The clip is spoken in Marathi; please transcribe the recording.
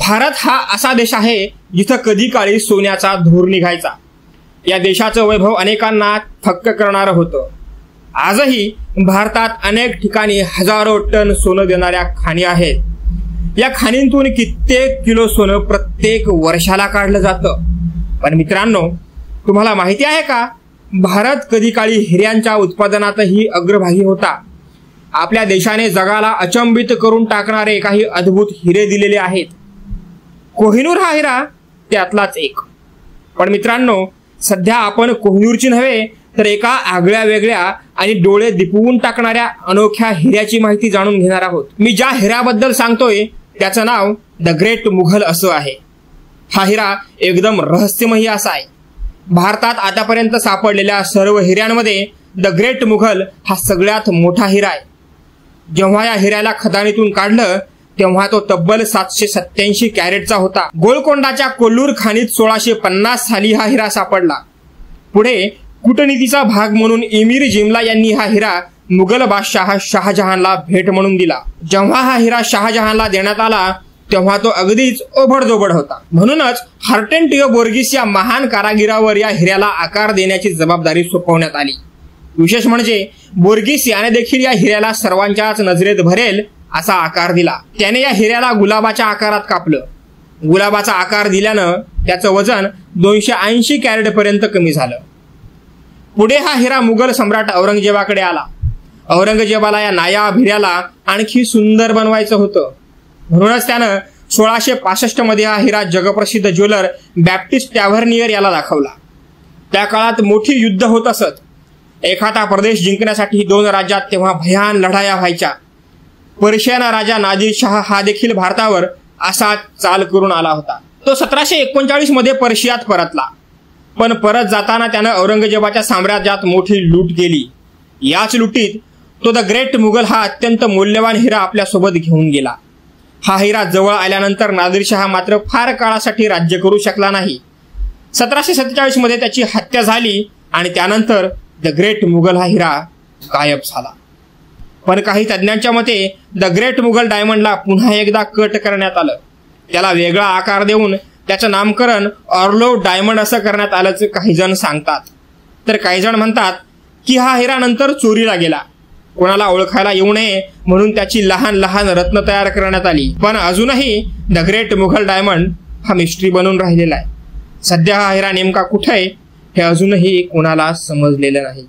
भारत हा असा देश आहे जिथं कधी काळी सोन्याचा धूर निघायचा। या देशाचं वैभव अनेकांना थक्क करणारं होतं। आजही भारतात अनेक ठिकाणी हजारो टन सोनं देणाऱ्या खाणी आहेत। या खाणींतून कित्येक किलो सोनं प्रत्येक वर्षाला काढलं जातं। पण मित्रांनो, तुम्हाला माहिती आहे का, भारत कधी काळी हिऱ्यांच्या उत्पादनातही अग्रभागी होता। आपल्या देशाने जगाला अचंबित करून टाकणारे काही अद्भुत हिरे दिलेले आहेत। कोहिनूर हा हिरा त्यातलाच एक। पण मित्रांनो, सध्या आपण कोहिनूरची नव्हे तर एका आगळ्या वेगळ्या आणि डोळे दिपवून टाकणाऱ्या अनोख्या हिऱ्याची माहिती जाणून घेणार आहोत। मी ज्या हिऱ्याबद्दल सांगतोय त्याचं नाव द ग्रेट मुघल असं आहे। हा हिरा एकदम रहस्यमयी असा आहे। भारतात आतापर्यंत सापडलेल्या सर्व हिऱ्यांमध्ये द ग्रेट मुघल हा सगळ्यात मोठा हिरा आहे। जेव्हा या हिऱ्याला खदानीतून काढलं तेव्हा तो तब्बल 787 कॅरेटचा होता। गोलकोंडाच्या कोल्लूर खाणीत 1650 साली हा हिरा सापडला। पुढे कूटनीतीचा भाग म्हणून एमीर जिमला यांनी हा हिरा मुघल बादशाह शहाजहानला भेट म्हणून दिला। जेव्हा हा हिरा शहाजहानला देण्यात आला तेव्हा तो अगदीच ओबडधोबड होता। म्हणूनच हर्टेंटियो बोर्गिस या महान कारागिरावर या हिऱ्याला आकार देण्याची जबाबदारी सोपवण्यात आली। विशेष म्हणजे बोर्गिस याने देखील या हिऱ्याला सर्वांच्याच नजरेत भरेल असा आकार दिला। त्याने या हिऱ्याला गुलाबाच्या आकारात कापलं। गुलाबाचा आकार दिल्यानं त्याचं वजन 280 कॅरेट पर्यंत कमी झालं। पुढे हा हिरा मुघल सम्राट औरंगजेबाकडे आला। औरंगजेबाला या नायाब हिऱ्याला आणखी सुंदर बनवायचं होतं। म्हणूनच त्यानं 1665 मध्ये हा हिरा जगप्रसिद्ध ज्वेलर बॅप्टिस्ट टॅव्हर्नियर याला दाखवला। त्या काळात मोठी युद्ध होत असत। एखादा प्रदेश जिंकण्यासाठी दोन राज्यात तेव्हा भयान लढाया व्हायच्या। पर्शियन राजा नादिर शाह हा देखील भारतावर असा चाल करून आला होता। तो 1739 मध्ये पर्शियात परतला। पण परत जाताना त्यानं औरंगजेबाच्या साम्राज्यात मोठी लूट केली। याच लुटीत तो द ग्रेट मुघल हा अत्यंत मौल्यवान हिरा आपल्यासोबत घेऊन गेला। हा हिरा जवळ आल्यानंतर नादिरशाह मात्र फार काळासाठी राज्य करू शकला नाही। 1747 मध्ये त्याची हत्या झाली आणि त्यानंतर द ग्रेट मुघल हा हिरा गायब झाला। पण काही तज्ञांच्या मते द ग्रेट मुघल डायमंडला पुन्हा एकदा कट करण्यात आलं। त्याला वेगळा आकार देऊन त्याचं नामकरण ऑर्लो डायमंड असं करण्यात आल्याचं काही जण सांगतात। तर काही जण म्हणतात की हा हिरा नंतर चोरीला गेला। कोणाला ओळखायला येऊ नये म्हणून त्याची लहान लहान रत्न तयार करण्यात आली। पण अजूनही द ग्रेट मुघल डायमंड हा मिस्ट्री बनून राहिलेला आहे। सध्या हा हिरा नेमका कुठे आहे हे अजूनही कोणाला समजलेलं नाही।